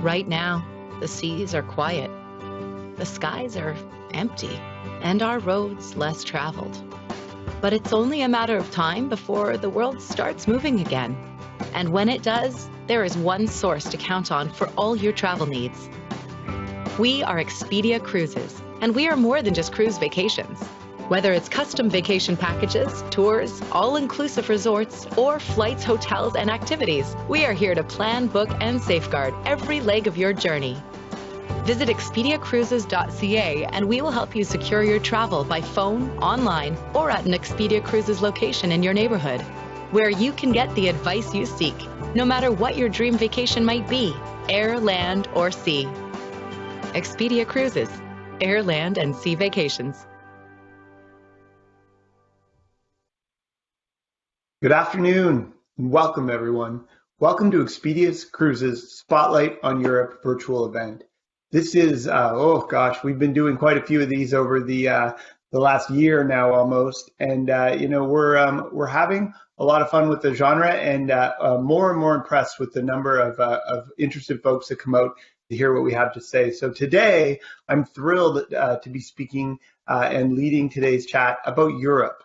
Right now, the seas are quiet, the skies are empty, and our roads less traveled. But it's only a matter of time before the world starts moving again. And when it does, there is one source to count on for all your travel needs. We are Expedia Cruises, and we are more than just cruise vacations. Whether it's custom vacation packages, tours, all-inclusive resorts, or flights, hotels, and activities, we are here to plan, book, and safeguard every leg of your journey. Visit expediacruises.ca and we will help you secure your travel by phone, online, or at an Expedia Cruises location in your neighborhood, where you can get the advice you seek, no matter what your dream vacation might be, air, land, or sea. Expedia Cruises, air, land, and sea vacations. Good afternoon, and welcome everyone. Welcome to Expedia Cruises Spotlight on Europe virtual event. This is, we've been doing quite a few of these over the last year now almost, and we're having a lot of fun with the genre, and more and more impressed with the number of interested folks that come out to hear what we have to say. So today, I'm thrilled to be speaking and leading today's chat about Europe.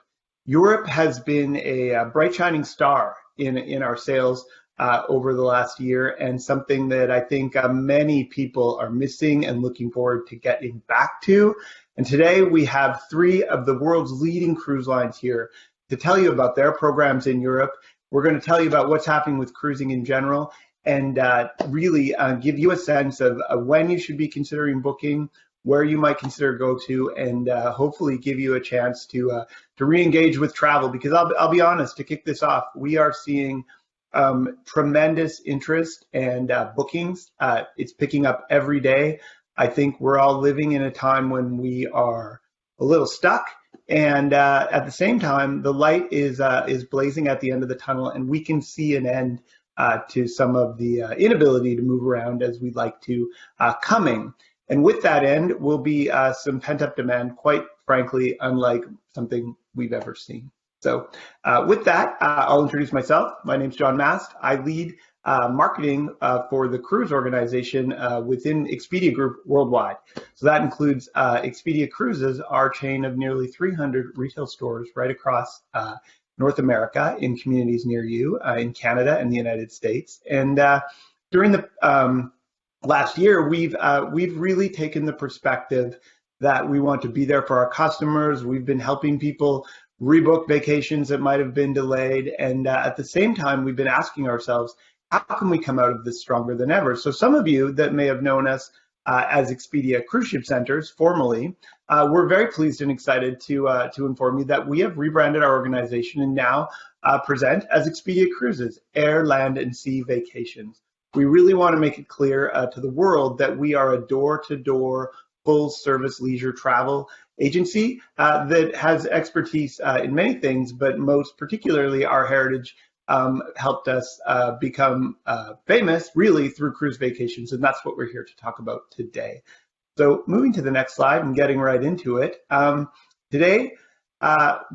Europe has been a bright shining star in our sales over the last year, and something that I think many people are missing and looking forward to getting back to. And today we have three of the world's leading cruise lines here to tell you about their programs in Europe. We're going to tell you about what's happening with cruising in general, and really give you a sense of when you should be considering booking, where you might consider go to, and hopefully give you a chance to re-engage with travel. Because I'll be honest, to kick this off, we are seeing tremendous interest and bookings. It's picking up every day. I think we're all living in a time when we are a little stuck, and at the same time, the light is blazing at the end of the tunnel, and we can see an end to some of the inability to move around as we'd like to coming. And with that end will be some pent-up demand, quite frankly, unlike something we've ever seen. So with that, I'll introduce myself. My name's John Mast. I lead marketing for the cruise organization within Expedia Group worldwide. So that includes Expedia Cruises, our chain of nearly 300 retail stores right across North America in communities near you, in Canada and the United States. And during the last year, we've really taken the perspective that we want to be there for our customers. We've been helping people rebook vacations that might have been delayed, and at the same time, we've been asking ourselves, how can we come out of this stronger than ever? So some of you that may have known us as Expedia Cruise Ship Centers, formerly, we're very pleased and excited to inform you that we have rebranded our organization and now present as Expedia Cruises, Air, Land, and Sea Vacations. We really want to make it clear to the world that we are a door-to-door, full-service leisure travel agency that has expertise in many things, but most particularly our heritage helped us become famous really through cruise vacations, and that's what we're here to talk about today. So moving to the next slide and getting right into it. Today,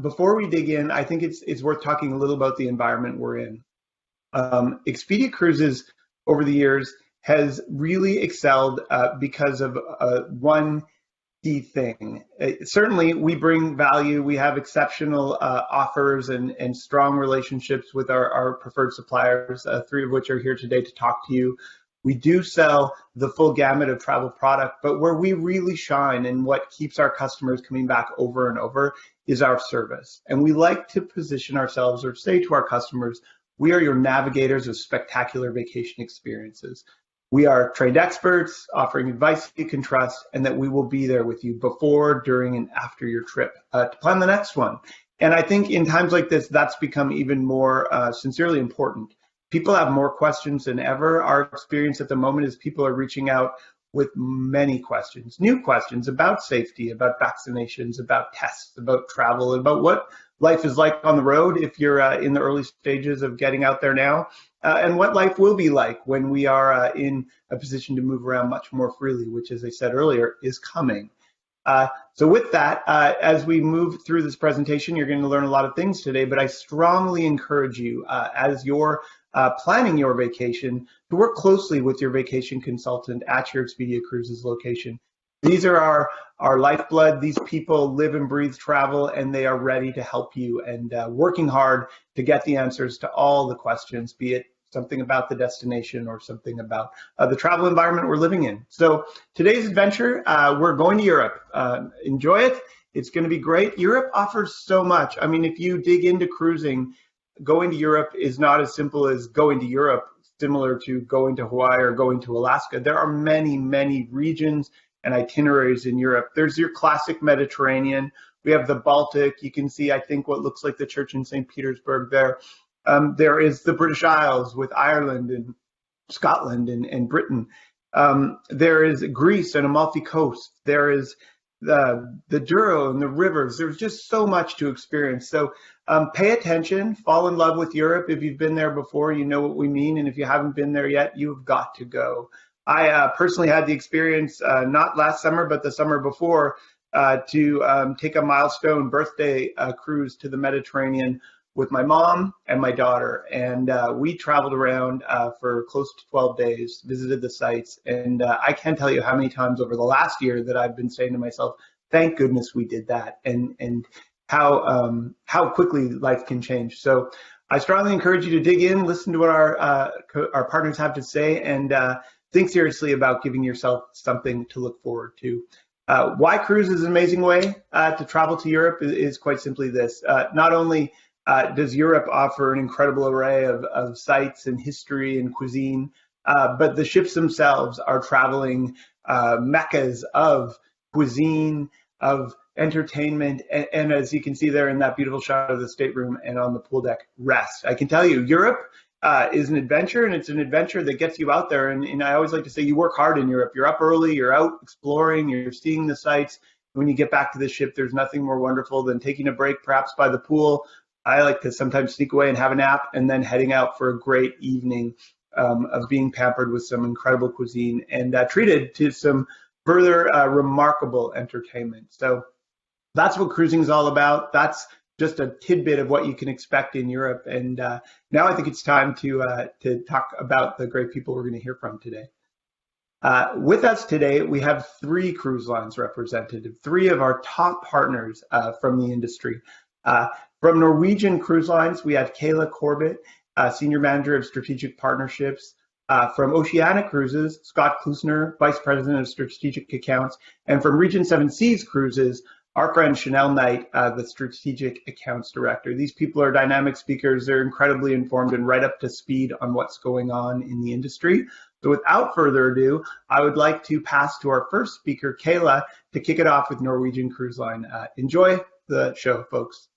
before we dig in, I think it's worth talking a little about the environment we're in. Expedia Cruises over the years has really excelled because of one key thing. Certainly, we bring value. We have exceptional offers and strong relationships with our preferred suppliers, three of which are here today to talk to you. We do sell the full gamut of travel product, but where we really shine and what keeps our customers coming back over and over is our service. And we like to position ourselves or say to our customers, we are your navigators of spectacular vacation experiences. We are trained experts offering advice you can trust, and that we will be there with you before, during, and after your trip to plan the next one. And I think in times like this, that's become even more sincerely important. People have more questions than ever. Our experience at the moment is people are reaching out with many questions, new questions about safety, about vaccinations, about tests, about travel, about what life is like on the road if you're in the early stages of getting out there now, and what life will be like when we are in a position to move around much more freely, which, as I said earlier, is coming. So with that, as we move through this presentation, you're going to learn a lot of things today, but I strongly encourage you, as you're planning your vacation, to work closely with your vacation consultant at your Expedia Cruises location. These are our lifeblood. These people live and breathe travel, and they are ready to help you and working hard to get the answers to all the questions, be it something about the destination or something about the travel environment we're living in. So today's adventure, we're going to Europe. Enjoy it. It's going to be great. Europe offers so much. I mean, if you dig into cruising, going to Europe is not as simple as going to Europe, similar to going to Hawaii or going to Alaska. There are many, many regions and itineraries in Europe. There's your classic Mediterranean. We have the Baltic. You can see, I think, what looks like the church in St. Petersburg there. There is the British Isles with Ireland and Scotland and Britain. There is Greece and Amalfi Coast. There is the Douro and the rivers. There's just so much to experience. So pay attention, fall in love with Europe. If you've been there before, you know what we mean. And if you haven't been there yet, you've got to go. I personally had the experience, not last summer, but the summer before, to take a milestone birthday cruise to the Mediterranean with my mom and my daughter. And we traveled around for close to 12 days, visited the sites. And I can't tell you how many times over the last year that I've been saying to myself, thank goodness we did that, and how quickly life can change. So I strongly encourage you to dig in, listen to what our partners have to say, and think seriously about giving yourself something to look forward to. Why cruise is an amazing way to travel to Europe is quite simply this. Not only does Europe offer an incredible array of sites and history and cuisine, but the ships themselves are traveling meccas of cuisine, of entertainment, and as you can see there in that beautiful shot of the stateroom and on the pool deck, rest. I can tell you, Europe is an adventure, and it's an adventure that gets you out there. And I always like to say, you work hard in Europe. You're up early, you're out exploring, you're seeing the sights. When you get back to the ship, there's nothing more wonderful than taking a break, perhaps by the pool. I like to sometimes sneak away and have a nap, and then heading out for a great evening of being pampered with some incredible cuisine and treated to some further remarkable entertainment. So that's what cruising is all about. That's just a tidbit of what you can expect in Europe. And now I think it's time to talk about the great people we're going to hear from today. With us today, we have 3 cruise lines represented, 3 of our top partners from the industry. From Norwegian Cruise Lines, we have Kayla Corbett, Senior Manager of Strategic Partnerships. From Oceania Cruises, Scott Klusner, Vice President of Strategic Accounts. And from Regent Seven Seas Cruises, our friend Chanel Knight, the Strategic Accounts Director. These people are dynamic speakers. They're incredibly informed and right up to speed on what's going on in the industry. So without further ado, I would like to pass to our first speaker, Kayla, to kick it off with Norwegian Cruise Line. Enjoy the show, folks.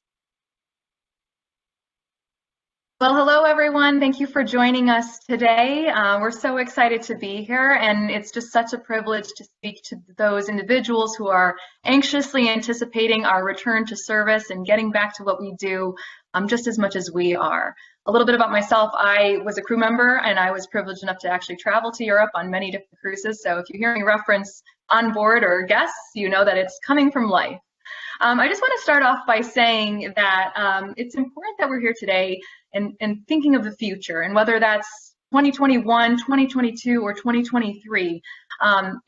Well, hello, everyone. Thank you for joining us today. We're so excited to be here, and it's just such a privilege to speak to those individuals who are anxiously anticipating our return to service and getting back to what we do just as much as we are. A little bit about myself. I was a crew member, and I was privileged enough to actually travel to Europe on many different cruises. So if you hear any reference on board or guests, you know that it's coming from life. I just want to start off by saying that it's important that we're here today and thinking of the future, and whether that's 2021, 2022, or 2023,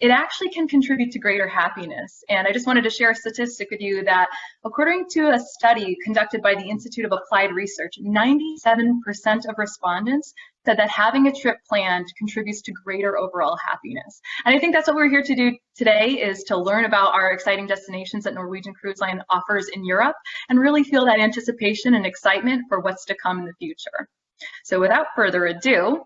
it actually can contribute to greater happiness. And I just wanted to share a statistic with you that according to a study conducted by the Institute of Applied Research, 97% of respondents said that having a trip planned contributes to greater overall happiness. And I think that's what we're here to do today, is to learn about our exciting destinations that Norwegian Cruise Line offers in Europe and really feel that anticipation and excitement for what's to come in the future. So without further ado,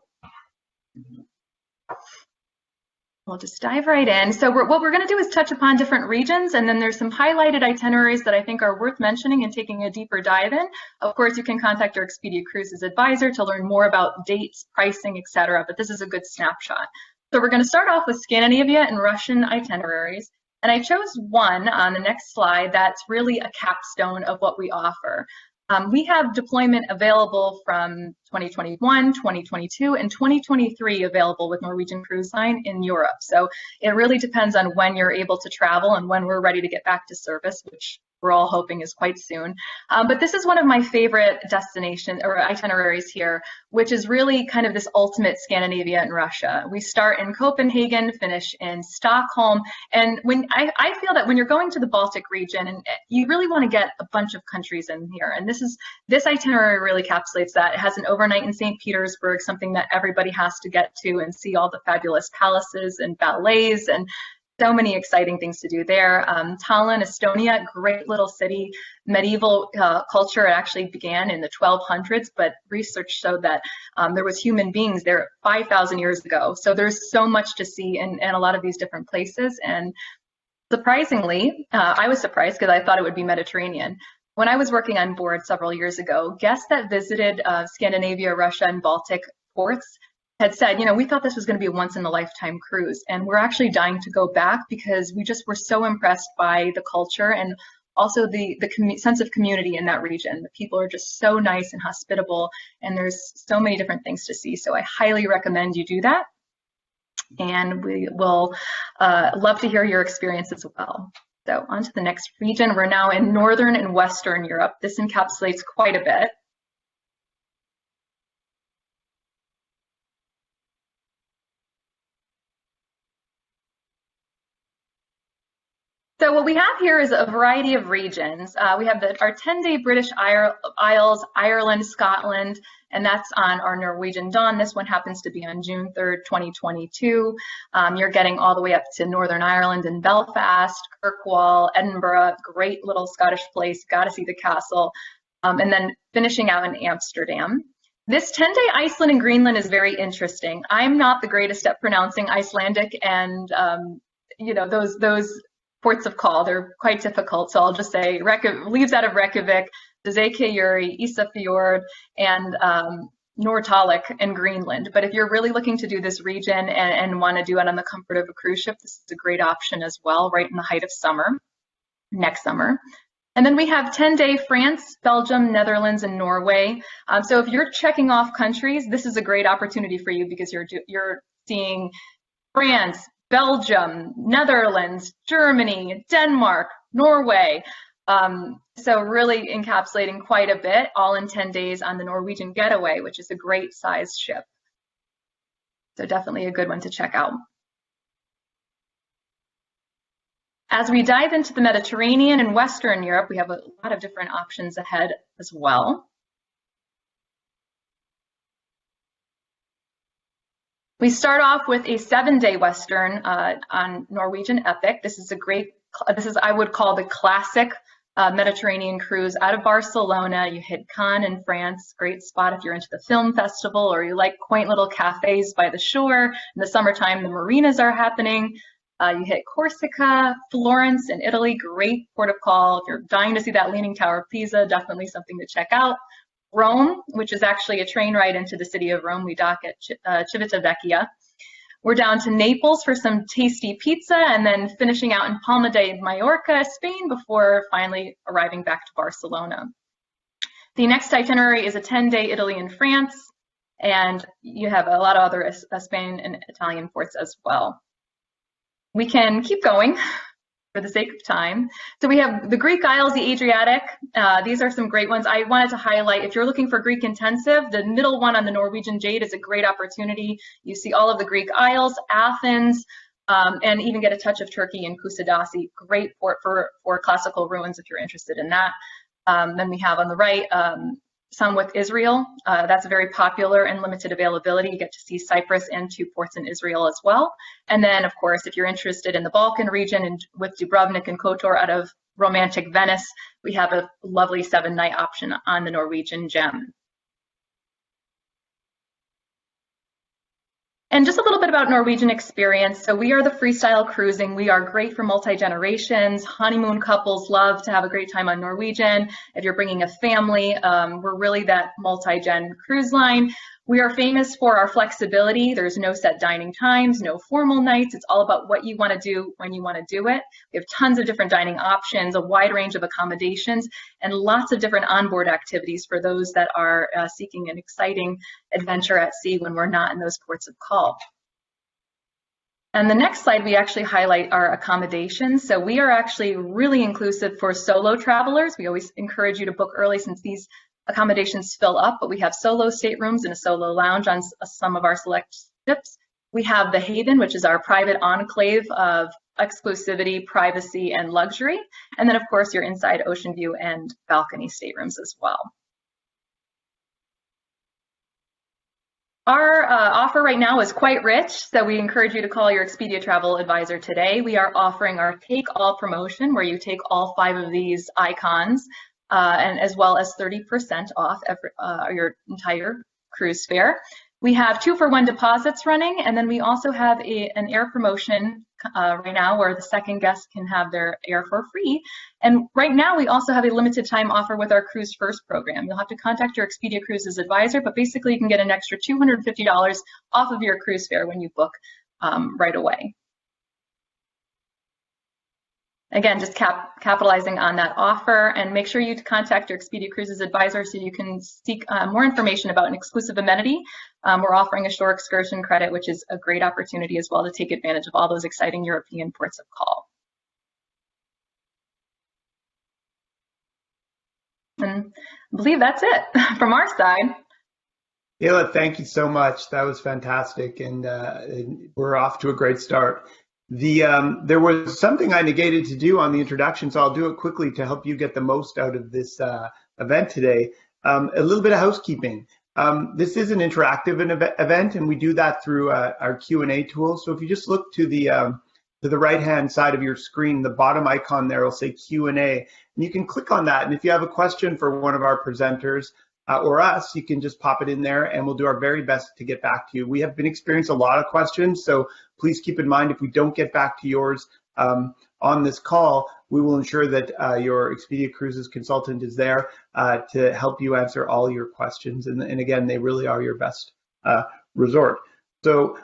we'll just dive right in. So what we're going to do is touch upon different regions, and then there's some highlighted itineraries that I think are worth mentioning and taking a deeper dive in. Of course, you can contact our Expedia Cruises advisor to learn more about dates, pricing, etc., but this is a good snapshot. So we're going to start off with Scandinavia and Russian itineraries, and I chose one on the next slide that's really a capstone of what we offer. We have deployment available from 2021, 2022, and 2023 available with Norwegian Cruise Line in Europe. So it really depends on when you're able to travel and when we're ready to get back to service, which we're all hoping is quite soon. But this is one of my favorite destinations or itineraries here, which is really kind of this ultimate Scandinavia and Russia. We start in Copenhagen, finish in Stockholm. And when I feel that when you're going to the Baltic region, and you really want to get a bunch of countries in here. And this itinerary really encapsulates that. It has an overnight in St. Petersburg, something that everybody has to get to and see all the fabulous palaces and ballets and so many exciting things to do there. Tallinn, Estonia, great little city. Medieval culture actually began in the 1200s, but research showed that there was human beings there 5,000 years ago. So there's so much to see in a lot of these different places. And surprisingly, I was surprised because I thought it would be Mediterranean. When I was working on board several years ago, guests that visited Scandinavia, Russia, and Baltic ports had said, you know, we thought this was going to be a once-in-a-lifetime cruise, and we're actually dying to go back because we just were so impressed by the culture and also the sense of community in that region. The people are just so nice and hospitable, and there's so many different things to see. So I highly recommend you do that, and we will love to hear your experience as well. So on to the next region. We're now in Northern and Western Europe. This encapsulates quite a bit. So what we have here is a variety of regions. We have our 10-day British Isles, Ireland, Scotland, and that's on our Norwegian Dawn. This one happens to be on June 3rd, 2022. You're getting all the way up to Northern Ireland and Belfast, Kirkwall, Edinburgh, great little Scottish place, got to see the castle, and then finishing out in Amsterdam. This 10-day Iceland and Greenland is very interesting. I'm not the greatest at pronouncing Icelandic and you know, those ports of call, they're quite difficult, so I'll just say leaves out of Reykjavik, Dazekeyuri, Isafjord, and Nortalik in Greenland. But if you're really looking to do this region and want to do it on the comfort of a cruise ship, this is a great option as well, right in the height of summer, next summer. And then we have 10-day France, Belgium, Netherlands, and Norway. So if you're checking off countries, this is a great opportunity for you because you're seeing France, Belgium, Netherlands, Germany, Denmark, Norway. So really encapsulating quite a bit, all in 10 days on the Norwegian Getaway, which is a great size ship. So definitely a good one to check out. As we dive into the Mediterranean and Western Europe, we have a lot of different options ahead as well. We start off with a 7-day Western on Norwegian Epic. This is I would call the classic Mediterranean cruise out of Barcelona. You hit Cannes in France, great spot if you're into the film festival or you like quaint little cafes by the shore. In the summertime, the marinas are happening. You hit Corsica, Florence in Italy, great port of call. If you're dying to see that Leaning Tower of Pisa, definitely something to check out. Rome, which is actually a train ride into the city of Rome. We dock at Civitavecchia. We're down to Naples for some tasty pizza and then finishing out in Palma de Mallorca, Spain, before finally arriving back to Barcelona. The next itinerary is a 10-day Italy and France, and you have a lot of other Spain and Italian ports as well. We can keep going for the sake of time. So we have the Greek Isles, the Adriatic. These are some great ones. I wanted to highlight, if you're looking for Greek intensive, the middle one on the Norwegian Jade is a great opportunity. You see all of the Greek Isles, Athens, and even get a touch of Turkey in Kusadasi. Great port for classical ruins if you're interested in that. Then we have on the right, some with Israel. That's very popular and limited availability. You get to see Cyprus and 2 ports in Israel as well. And then, of course, if you're interested in the Balkan region and with Dubrovnik and Kotor out of romantic Venice, we have a lovely 7-night option on the Norwegian Gem. And just a little bit about Norwegian experience. So we are the freestyle cruising. We are great for multi-generations. Honeymoon couples love to have a great time on Norwegian. If you're bringing a family, we're really that multi-gen cruise line. We are famous for our flexibility. There's no set dining times, no formal nights. It's all about what you want to do when you want to do it. We have tons of different dining options, a wide range of accommodations, and lots of different onboard activities for those that are seeking an exciting adventure at sea when we're not in those ports of call. And the next slide, we actually highlight our accommodations. So we are actually really inclusive for solo travelers. We always encourage you to book early since these accommodations fill up, but we have solo staterooms and a solo lounge on some of our select ships. We have the Haven, which is our private enclave of exclusivity, privacy, and luxury. And then, of course, your inside ocean view and balcony staterooms as well. Our offer right now is quite rich, so we encourage you to call your Expedia travel advisor today. We are offering our Take All promotion, where you take all 5 of these icons, and as well as 30% off your entire cruise fare. We have 2-for-1 deposits running, and then we also have an air promotion right now where the second guest can have their air for free. And right now we also have a limited time offer with our Cruise First program. You'll have to contact your Expedia Cruises advisor, but basically you can get an extra $250 off of your cruise fare when you book right away. Again, just capitalizing on that offer, and make sure you contact your Expedia Cruises advisor so you can seek more information about an exclusive amenity. We're offering a shore excursion credit, which is a great opportunity as well to take advantage of all those exciting European ports of call. And I believe that's it from our side. Ayla, thank you so much. That was fantastic, and we're off to a great start. There was something I negated to do on the introduction, so I'll do it quickly to help you get the most out of this event today. A little bit of housekeeping. This is an interactive event, and we do that through our Q&A tool. So if you just look to the right-hand side of your screen, the bottom icon there will say Q&A, and you can click on that. And if you have a question for one of our presenters or us, you can just pop it in there, and we'll do our very best to get back to you. We have been experiencing a lot of questions, so please keep in mind if we don't get back to yours on this call, we will ensure that your Expedia Cruises consultant is there to help you answer all your questions. And again, they really are your best resort. So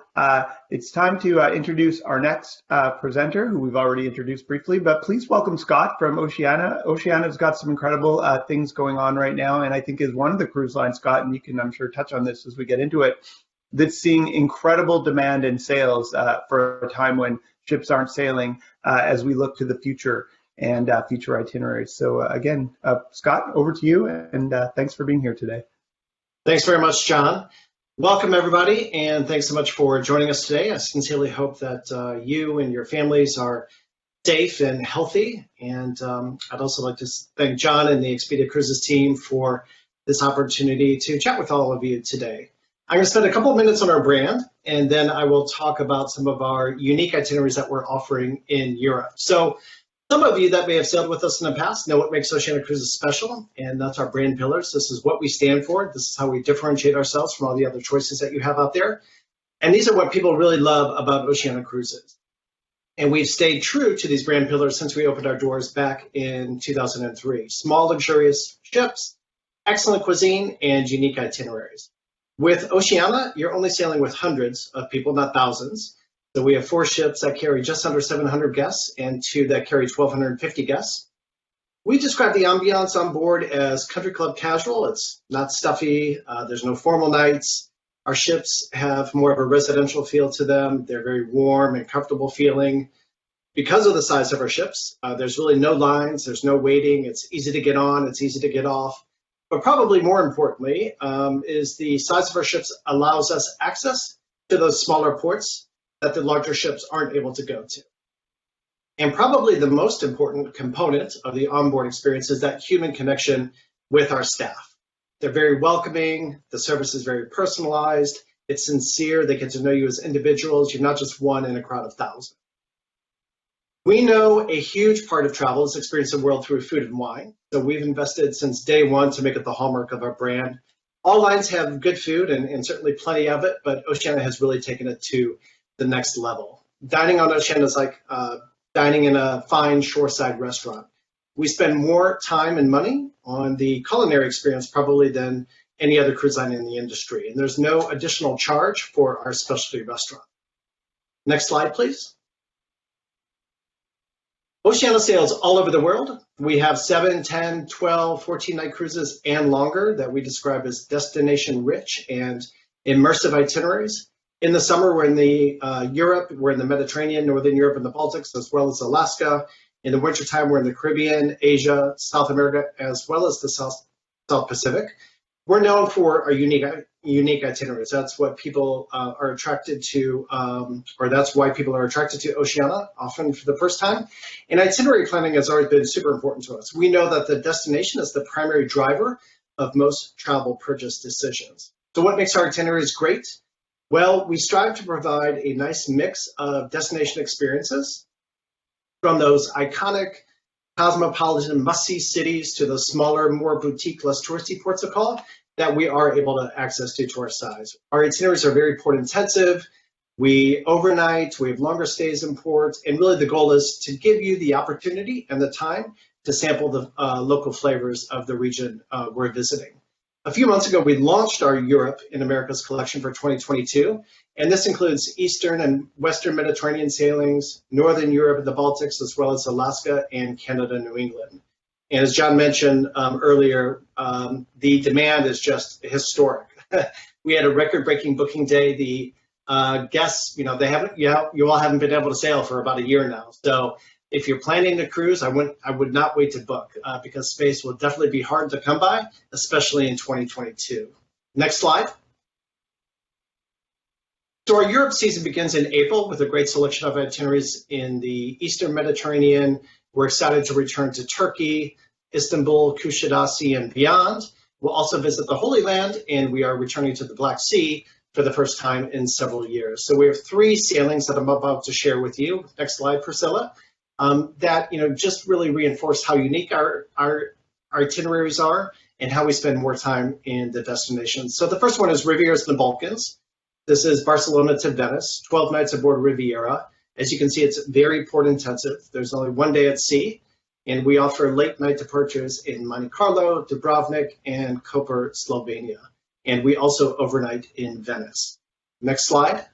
it's time to introduce our next presenter, who we've already introduced briefly, but please welcome Scott from Oceana. Oceana's got some incredible things going on right now, and I think is one of the cruise lines, Scott, and you can, I'm sure, touch on this as we get into it, that's seeing incredible demand in sales for a time when ships aren't sailing as we look to the future and future itineraries. So again, Scott, over to you, and thanks for being here today. Thanks very much, John. Welcome, everybody, and thanks so much for joining us today. I sincerely hope that you and your families are safe and healthy. And I'd also like to thank John and the Expedia Cruises team for this opportunity to chat with all of you today. I'm going to spend a couple of minutes on our brand, and then I will talk about some of our unique itineraries that we're offering in Europe. So some of you that may have sailed with us in the past know what makes Oceana Cruises special, and that's our brand pillars. This is what we stand for. This is how we differentiate ourselves from all the other choices that you have out there. And these are what people really love about Oceana Cruises. And we've stayed true to these brand pillars since we opened our doors back in 2003. Small, luxurious ships, excellent cuisine, and unique itineraries. With Oceana, you're only sailing with hundreds of people, not thousands. So we have 4 ships that carry just under 700 guests and 2 that carry 1,250 guests. We describe the ambiance on board as country club casual. It's not stuffy. There's no formal nights. Our ships have more of a residential feel to them. They're very warm and comfortable feeling. Because of the size of our ships, there's really no lines. There's no waiting. It's easy to get on. It's easy to get off. But probably more importantly is the size of our ships allows us access to those smaller ports that the larger ships aren't able to go to. And probably the most important component of the onboard experience is that human connection with our staff. They're very welcoming. The service is very personalized. It's sincere. They get to know you as individuals. You're not just one in a crowd of thousands. We know a huge part of travel is experiencing the world through food and wine. So we've invested since day one to make it the hallmark of our brand. All lines have good food and certainly plenty of it, but Oceana has really taken it to the next level. Dining on Oceana is like dining in a fine shoreside restaurant. We spend more time and money on the culinary experience probably than any other cruise line in the industry. And there's no additional charge for our specialty restaurant. Next slide, please. Oceana sails all over the world. We have 7, 10, 12, 14-night cruises and longer that we describe as destination-rich and immersive itineraries. In the summer, we're in the Europe, we're in the Mediterranean, Northern Europe, and the Baltics, as well as Alaska. In the wintertime, we're in the Caribbean, Asia, South America, as well as the South Pacific. We're known for our unique itineraries. That's what people are attracted to, or that's why people are attracted to Oceana, often for the first time. And itinerary planning has always been super important to us. We know that the destination is the primary driver of most travel purchase decisions. So what makes our itineraries great? Well, we strive to provide a nice mix of destination experiences, from those iconic cosmopolitan must-see cities to the smaller, more boutique, less touristy ports of call that we are able to access due to our size. Our itineraries are very port intensive. We overnight, we have longer stays in ports, and really the goal is to give you the opportunity and the time to sample the local flavors of the region we're visiting. A few months ago, we launched our Europe in Americas collection for 2022, and this includes Eastern and Western Mediterranean sailings, Northern Europe and the Baltics, as well as Alaska and Canada, New England. And as John mentioned earlier, the demand is just historic. We had a record-breaking booking day. The guests, you all haven't been able to sail for about a year now. So if you're planning to cruise, I would not wait to book because space will definitely be hard to come by, especially in 2022. Next slide. So our Europe season begins in April with a great selection of itineraries in the Eastern Mediterranean. We're excited to return to Turkey, Istanbul, Kuşadası, and beyond. We'll also visit the Holy Land, and we are returning to the Black Sea for the first time in several years. So we have 3 sailings that I'm about to share with you. Next slide, Priscilla. That just really reinforce how unique our itineraries are and how we spend more time in the destinations. So the first one is Riviera's in the Balkans. This is Barcelona to Venice, 12 nights aboard Riviera. As you can see, it's very port intensive. There's only 1 day at sea, and we offer late night departures in Monte Carlo, Dubrovnik, and Koper, Slovenia. And we also overnight in Venice. Next slide.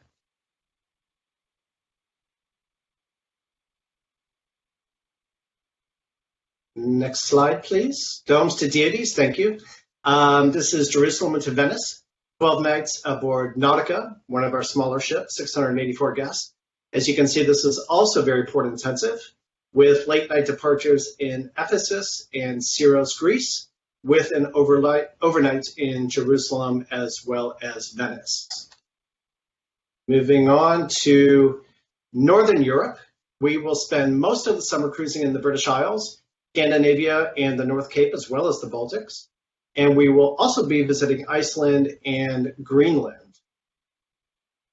Next slide, please. Domes to deities, thank you. This is Jerusalem to Venice, 12 nights aboard Nautica, one of our smaller ships, 684 guests. As you can see, this is also very port intensive, with late night departures in Ephesus and Syros, Greece, with an overnight in Jerusalem as well as Venice. Moving on to Northern Europe, we will spend most of the summer cruising in the British Isles, Scandinavia, and the North Cape, as well as the Baltics. And we will also be visiting Iceland and Greenland.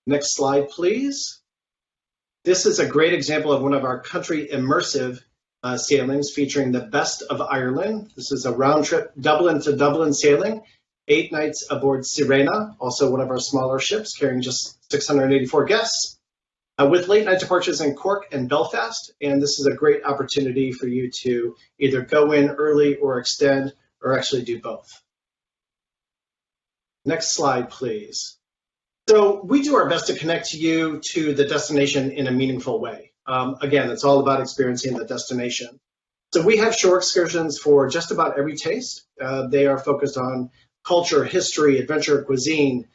Next slide, please. This is a great example of one of our country immersive sailings featuring the best of Ireland. This is a round trip Dublin to Dublin sailing, 8 nights aboard Sirena, also one of our smaller ships carrying just 684 guests, with late night departures in Cork and Belfast. And this is a great opportunity for you to either go in early or extend, or actually do both. Next slide, please. So we do our best to connect you to the destination in a meaningful way. Again, it's all about experiencing the destination. So we have shore excursions for just about every taste. They are focused on culture, history, adventure, cuisine.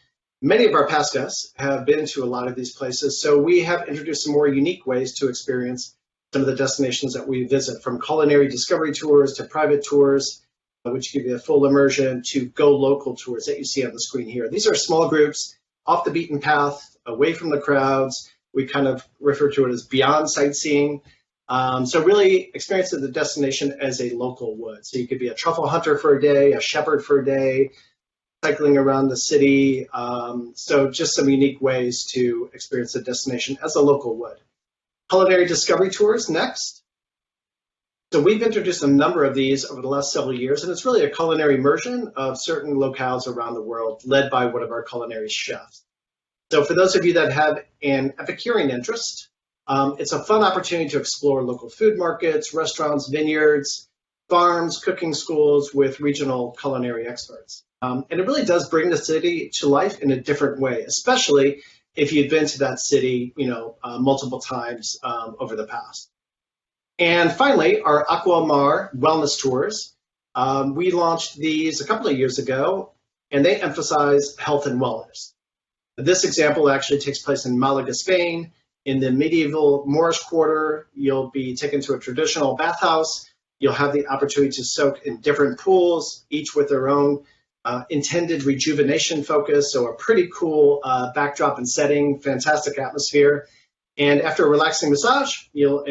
Many of our past guests have been to a lot of these places, so we have introduced some more unique ways to experience some of the destinations that we visit, from culinary discovery tours to private tours, which give you a full immersion, to go local tours that you see on the screen here. These are small groups, off the beaten path, away from the crowds. We kind of refer to it as beyond sightseeing. So really experiencing the destination as a local would. So you could be a truffle hunter for a day, a shepherd for a day, cycling around the city. So just some unique ways to experience the destination as a local would. Culinary discovery tours next. So we've introduced a number of these over the last several years, and it's really a culinary immersion of certain locales around the world led by one of our culinary chefs. So for those of you that have an Epicurean interest, it's a fun opportunity to explore local food markets, restaurants, vineyards, farms, cooking schools with regional culinary experts. And it really does bring the city to life in a different way, especially if you've been to that city, multiple times over the past. And finally, our Aquamar wellness tours. We launched these a couple of years ago, and they emphasize health and wellness. This example actually takes place in Malaga, Spain. In the medieval Moorish quarter, you'll be taken to a traditional bathhouse. You'll have the opportunity to soak in different pools, each with their own intended rejuvenation focus. So a pretty cool backdrop and setting, fantastic atmosphere. And after a relaxing massage, you'll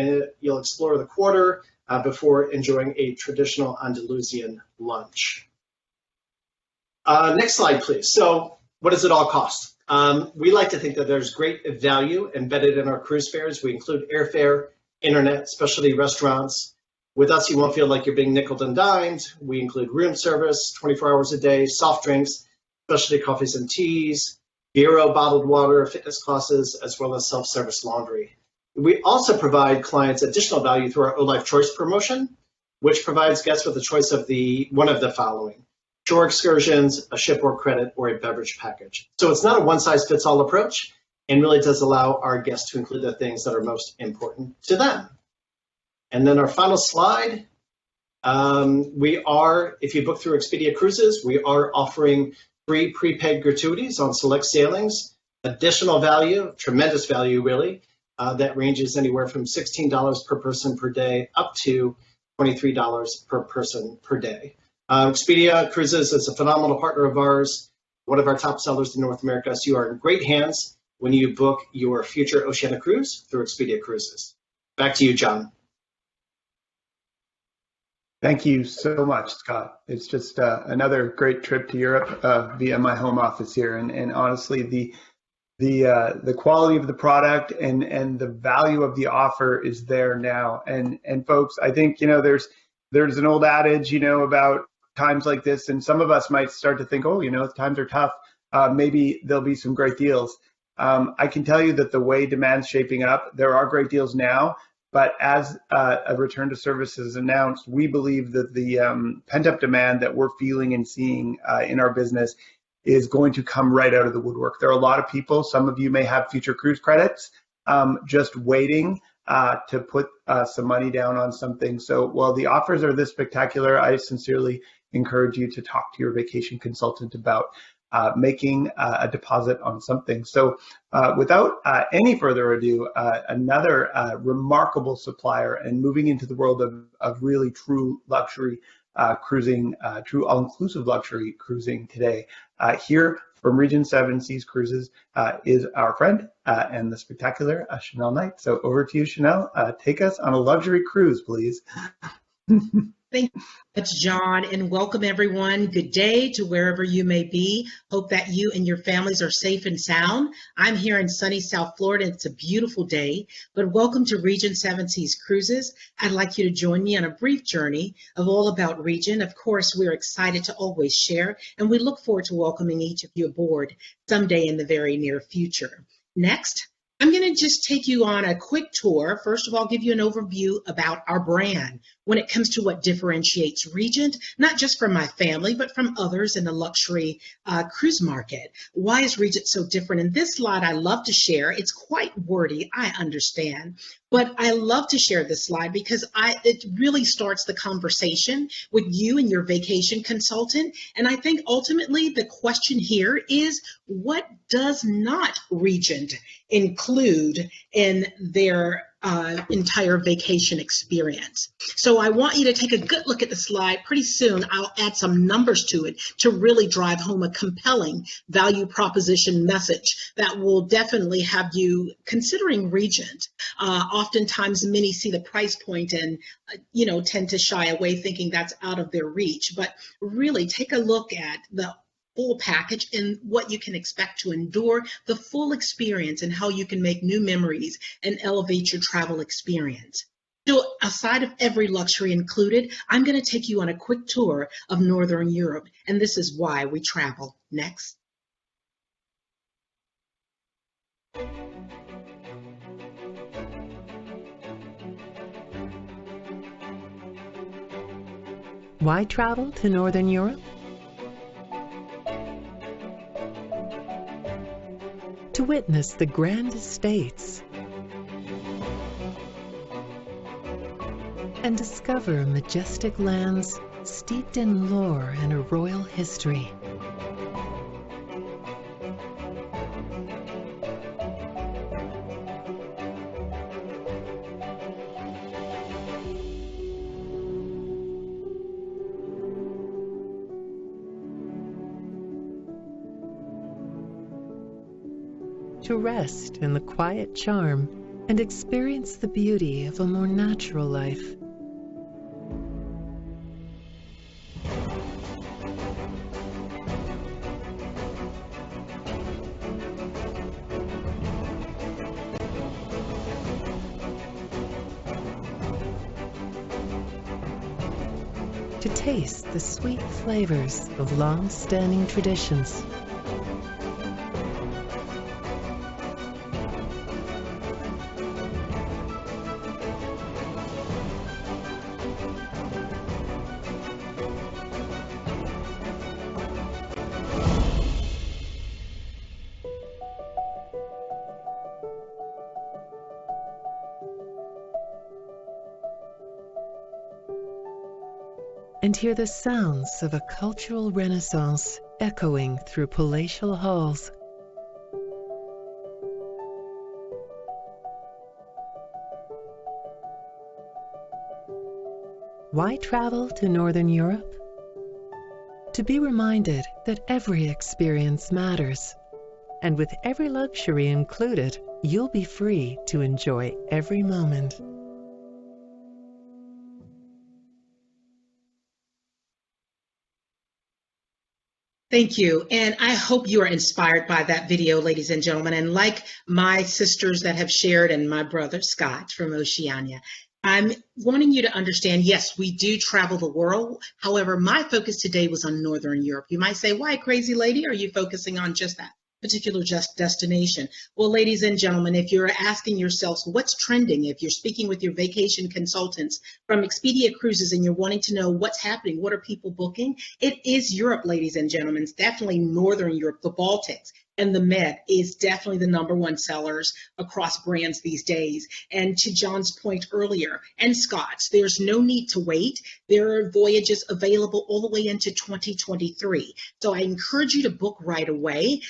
explore the quarter before enjoying a traditional Andalusian lunch. Next slide, please. So what does it all cost? We like to think that there's great value embedded in our cruise fares. We include airfare, internet, specialty restaurants. With us, you won't feel like you're being nickeled and dimed. We include room service, 24 hours a day, soft drinks, specialty coffees and teas, Vero bottled water, fitness classes, as well as self-service laundry. We also provide clients additional value through our O-Life Choice promotion, which provides guests with a choice of one of the following: shore excursions, a shipboard credit, or a beverage package. So it's not a one-size-fits-all approach, and really does allow our guests to include the things that are most important to them. And then our final slide, if you book through Expedia Cruises, we are offering free prepaid gratuities on select sailings, additional value, tremendous value really, that ranges anywhere from $16 per person per day up to $23 per person per day. Expedia Cruises is a phenomenal partner of ours, one of our top sellers in North America, so you are in great hands when you book your future Oceana cruise through Expedia Cruises. Back to you, John. Thank you so much, Scott. It's just another great trip to Europe via my home office here, and honestly, the quality of the product and the value of the offer is there now. And folks, I think there's an old adage about times like this, and some of us might start to think, times are tough. Maybe there'll be some great deals. I can tell you that the way demand's shaping up, there are great deals now. But as a return to service is announced, we believe that the pent-up demand that we're feeling and seeing in our business is going to come right out of the woodwork. There are a lot of people, some of you may have future cruise credits, just waiting to put some money down on something. So while the offers are this spectacular, I sincerely encourage you to talk to your vacation consultant about making a deposit on something. So without any further ado, another remarkable supplier and moving into the world of really true luxury cruising, true all-inclusive luxury cruising today. Here from Region 7 Seas Cruises is our friend and the spectacular Chanel Knight. So over to you, Chanel. Take us on a luxury cruise, please. Thank you so much, John, and welcome everyone. Good day to wherever you may be. Hope that you and your families are safe and sound. I'm here in sunny South Florida. It's a beautiful day, but welcome to Region 7 Seas Cruises. I'd like you to join me on a brief journey of all about Region. Of course, we're excited to always share, and we look forward to welcoming each of you aboard someday in the very near future. Next, I'm going to just take you on a quick tour. First of all, give you an overview about our brand when it comes to what differentiates Regent, not just from my family, but from others in the luxury cruise market. Why is Regent so different? In this slide, I love to share. It's quite wordy, I understand, but I love to share this slide because it really starts the conversation with you and your vacation consultant. And I think ultimately the question here is, what does not Regent include in their entire vacation experience? So I want you to take a good look at the slide. Pretty soon I'll add some numbers to it to really drive home a compelling value proposition message that will definitely have you considering Regent. Oftentimes many see the price point and tend to shy away thinking that's out of their reach, but really take a look at the full package and what you can expect to endure, the full experience, and how you can make new memories and elevate your travel experience. So aside of every luxury included, I'm going to take you on a quick tour of Northern Europe, and this is why we travel. Next. Why travel to Northern Europe? to witness the grand estates and discover majestic lands steeped in lore and a royal history. To rest in the quiet charm and experience the beauty of a more natural life. To taste the sweet flavors of long-standing traditions. And hear the sounds of a cultural renaissance echoing through palatial halls. Why travel to Northern Europe? To be reminded that every experience matters, and with every luxury included, you'll be free to enjoy every moment. Thank you. And I hope you are inspired by that video, ladies and gentlemen. And like my sisters that have shared and my brother Scott from Oceania, I'm wanting you to understand, yes, we do travel the world. However, my focus today was on Northern Europe. You might say, why, crazy lady, are you focusing on just that particular destination? Well, ladies and gentlemen, if you're asking yourselves what's trending, if you're speaking with your vacation consultants from Expedia Cruises and you're wanting to know what's happening, what are people booking, it is Europe, ladies and gentlemen. It's definitely Northern Europe, the Baltics. And the Med is definitely the #1 sellers across brands these days. And to John's point earlier, and Scott's, there's no need to wait. There are voyages available all the way into 2023. So I encourage you to book right away.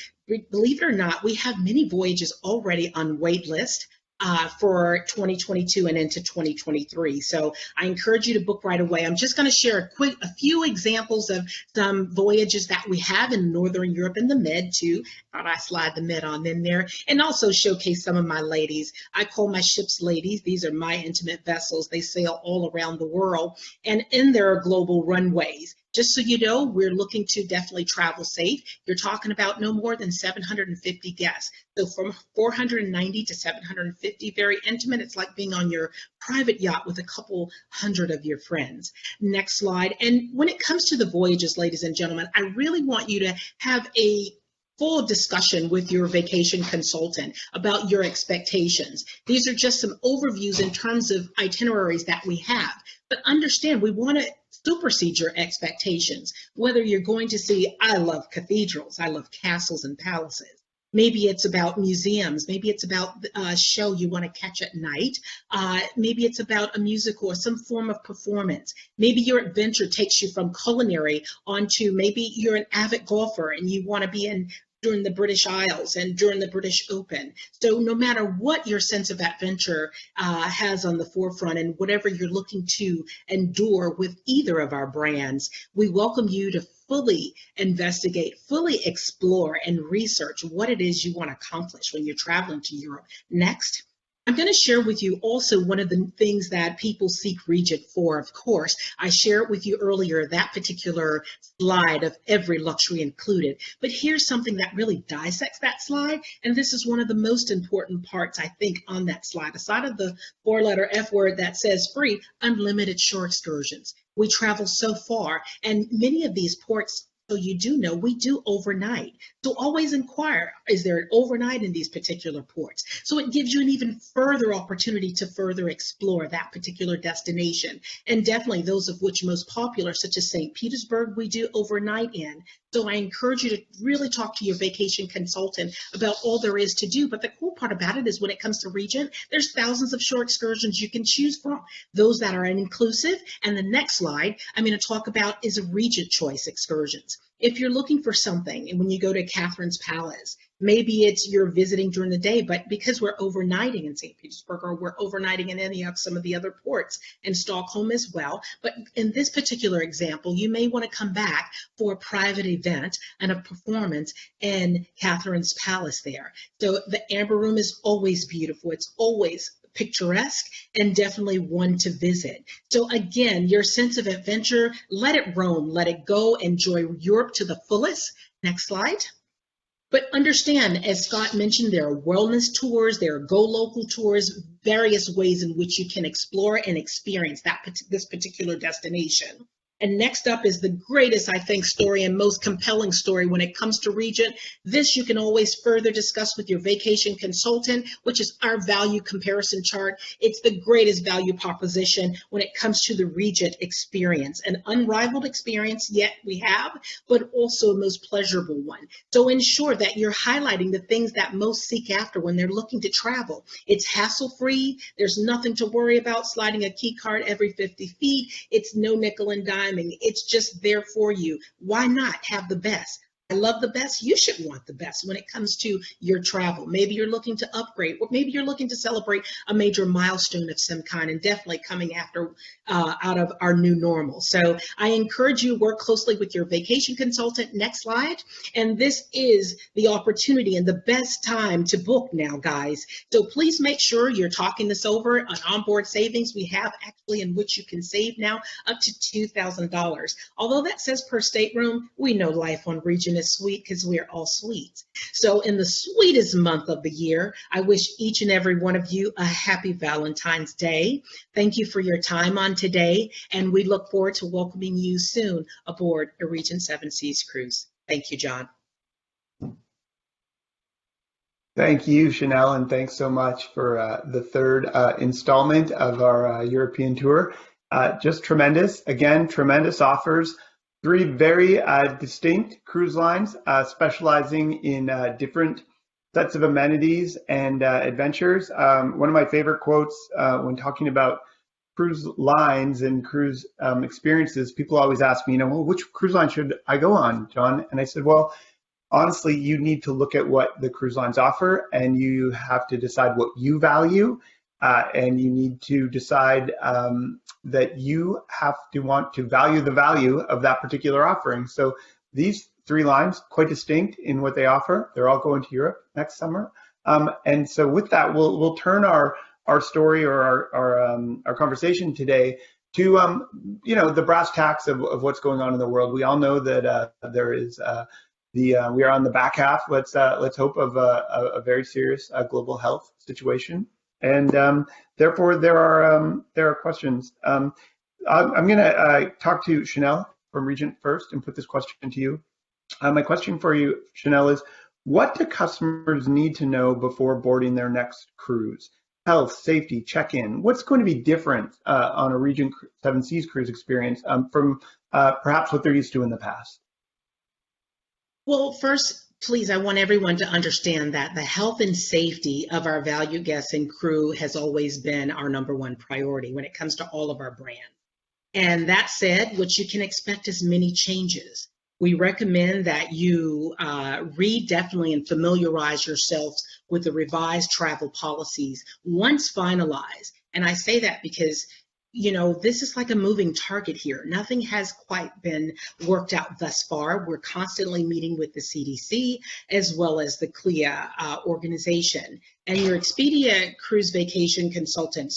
Believe it or not, we have many voyages already on wait list for 2022 and into 2023. So I encourage you to book right away. I'm just going to share a few examples of some voyages that we have in Northern Europe and the Med too. Thought I slide the Med on in there, and also showcase some of my ladies. I call my ships ladies. These are my intimate vessels. They sail all around the world, and in their global runways. Just so you know, we're looking to definitely travel safe. You're talking about no more than 750 guests. So from 490 to 750, very intimate. It's like being on your private yacht with a couple hundred of your friends. Next slide. And when it comes to the voyages, ladies and gentlemen, I really want you to have a full discussion with your vacation consultant about your expectations. These are just some overviews in terms of itineraries that we have. But understand, we want to supersede your expectations. Whether you're going to see, I love cathedrals, I love castles and palaces. Maybe it's about museums. Maybe it's about a show you want to catch at night. Maybe it's about a musical or some form of performance. Maybe your adventure takes you from Culinary onto, maybe you're an avid golfer and you want to be in during the British Isles and during the British Open. So no matter what your sense of adventure has on the forefront and whatever you're looking to endure with either of our brands, we welcome you to fully investigate, fully explore and research what it is you want to accomplish when you're traveling to Europe. Next. I'm going to share with you also one of the things that people seek Regent for, of course. I shared with you earlier that particular slide of every luxury included. But here's something that really dissects that slide. And this is one of the most important parts, I think, on that slide. Aside of the four-letter F word that says free, unlimited shore excursions. We travel so far, and many of these ports, so you do know, we do overnight. So always inquire, is there an overnight in these particular ports? So it gives you an even further opportunity to further explore that particular destination. And definitely those of which most popular, such as St. Petersburg, we do overnight in. So I encourage you to really talk to your vacation consultant about all there is to do. But the cool part about it is when it comes to Regent, there's thousands of shore excursions you can choose from, those that are inclusive. And the next slide I'm going to talk about is Regent choice excursions. If you're looking for something, and when you go to Catherine's Palace, maybe it's you're visiting during the day, but because we're overnighting in St. Petersburg, or we're overnighting in any of some of the other ports, and Stockholm as well. But in this particular example, you may want to come back for a private event and a performance in Catherine's Palace there. So the Amber Room is always beautiful. It's always picturesque and definitely one to visit. So again, your sense of adventure, let it roam, let it go, enjoy Europe to the fullest. Next slide. But understand, as Scott mentioned, there are wellness tours, there are go local tours, various ways in which you can explore and experience this particular destination. And next up is the greatest, I think, story and most compelling story when it comes to Regent. This you can always further discuss with your vacation consultant, which is our value comparison chart. It's the greatest value proposition when it comes to the Regent experience, an unrivaled experience yet we have, but also a most pleasurable one. So ensure that you're highlighting the things that most seek after when they're looking to travel. It's hassle-free. There's nothing to worry about sliding a key card every 50 feet. It's no nickel and dime. It's just there for you. Why not have the best? I love the best. You should want the best when it comes to your travel. Maybe you're looking to upgrade, or maybe you're looking to celebrate a major milestone of some kind, and definitely coming after out of our new normal. So I encourage you to work closely with your vacation consultant. Next slide. And this is the opportunity and the best time to book now, guys. So please make sure you're talking this over. On onboard savings, we have actually in which you can save now up to $2,000. Although that says per stateroom, we know life on Regent is sweet because we're all sweet. So in the sweetest month of the year, I wish each and every one of you a happy Valentine's Day. Thank you for your time on today, and we look forward to welcoming you soon aboard a Regent Seven Seas cruise. Thank you, John. Thank you, Chanel, and thanks so much for the third installment of our European tour. Just tremendous. Again, tremendous offers. 3 very distinct cruise lines specializing in different sets of amenities and adventures. One of my favorite quotes when talking about cruise lines and cruise experiences, people always ask me, well, which cruise line should I go on, John? And I said, well, honestly, you need to look at what the cruise lines offer, and you have to decide what you value. And you need to decide that you have to want to value the value of that particular offering. So these 3 lines, quite distinct in what they offer. They're all going to Europe next summer. And so with that, we'll turn our story or our conversation today to the brass tacks of what's going on in the world. We all know that there is we are on the back half. Let's hope of a very serious global health situation. And therefore, there are questions. I'm going to talk to Chanel from Regent first and put this question to you. My question for you, Chanel, is what do customers need to know before boarding their next cruise? Health, safety, check-in. What's going to be different on a Regent Seven Seas cruise experience from perhaps what they're used to in the past? Well, first, please, I want everyone to understand that the health and safety of our valued guests and crew has always been our #1 priority when it comes to all of our brands. And that said, what you can expect is many changes. We recommend that you read definitely and familiarize yourselves with the revised travel policies once finalized. And I say that because this is like a moving target here. Nothing has quite been worked out thus far. We're constantly meeting with the CDC as well as the CLIA organization. And your Expedia Cruise Vacation Consultant,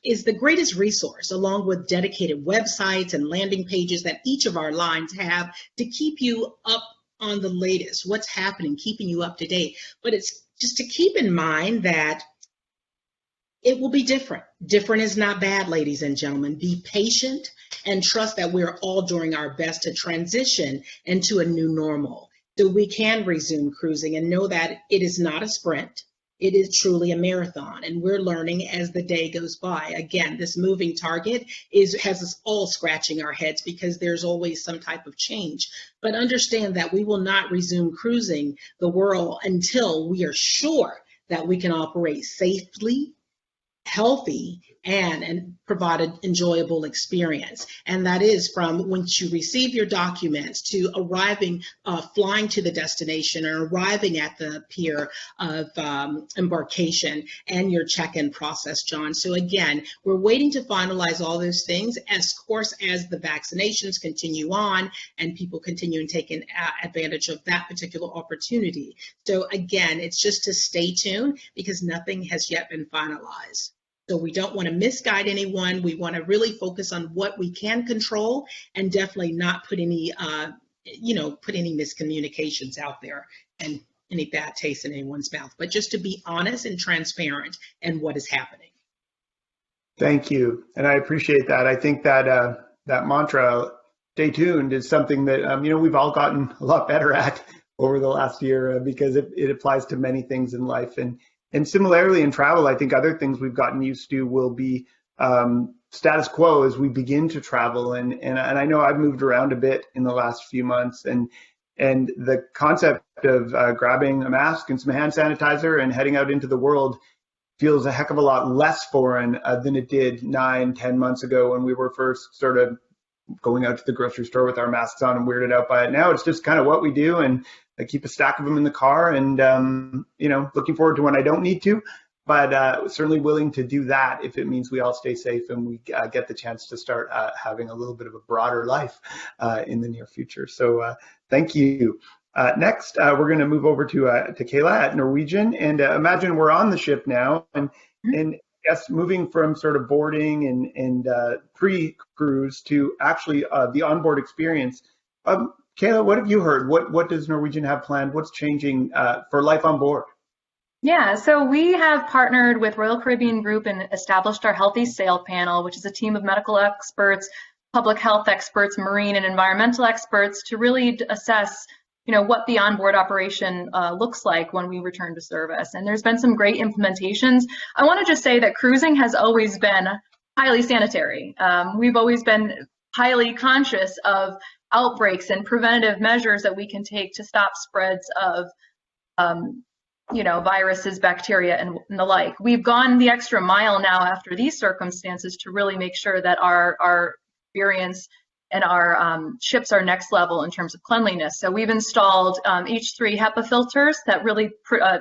is the greatest resource, along with dedicated websites and landing pages that each of our lines have to keep you up on the latest, what's happening, keeping you up to date. But it's just to keep in mind that it will be different. Different is not bad, ladies and gentlemen. Be patient and trust that we're all doing our best to transition into a new normal so we can resume cruising, and know that it is not a sprint. It is truly a marathon, and we're learning as the day goes by. Again, this moving target has us all scratching our heads because there's always some type of change. But understand that we will not resume cruising the world until we are sure that we can operate safely, healthy, and provide an enjoyable experience. And that is from once you receive your documents to arriving, flying to the destination or arriving at the pier of embarkation and your check-in process, John. So again, we're waiting to finalize all those things as course as the vaccinations continue on and people continue taking advantage of that particular opportunity. So again, it's just to stay tuned because nothing has yet been finalized. So we don't want to misguide anyone. We want to really focus on what we can control and definitely not put any, put any miscommunications out there and any bad taste in anyone's mouth, but just to be honest and transparent in what is happening. Thank you. And I appreciate that. I think that that mantra, stay tuned, is something that, we've all gotten a lot better at over the last year because it applies to many things in life. And similarly in travel, I think other things we've gotten used to will be status quo as we begin to travel. And I know I've moved around a bit in the last few months, and the concept of grabbing a mask and some hand sanitizer and heading out into the world feels a heck of a lot less foreign than it did 9-10 months ago when we were first sort of going out to the grocery store with our masks on and weirded out by it. Now it's just kind of what we do, and I keep a stack of them in the car, and looking forward to when I don't need to, but certainly willing to do that if it means we all stay safe and we get the chance to start having a little bit of a broader life in the near future. So thank you. Next, we're going to move over to Kayla at Norwegian, and imagine we're on the ship now, and yes, moving from sort of boarding and pre-cruise to actually the onboard experience. Kayla, what have you heard? What does Norwegian have planned? What's changing for life on board? Yeah, so we have partnered with Royal Caribbean Group and established our Healthy Sail Panel, which is a team of medical experts, public health experts, marine and environmental experts to really assess what the onboard operation looks like when we return to service. And there's been some great implementations. I want to just say that cruising has always been highly sanitary. We've always been highly conscious of outbreaks and preventative measures that we can take to stop spreads of viruses, bacteria, and the like. We've gone the extra mile now after these circumstances to really make sure that our experience and our ships are next level in terms of cleanliness. So we've installed H3 HEPA filters that really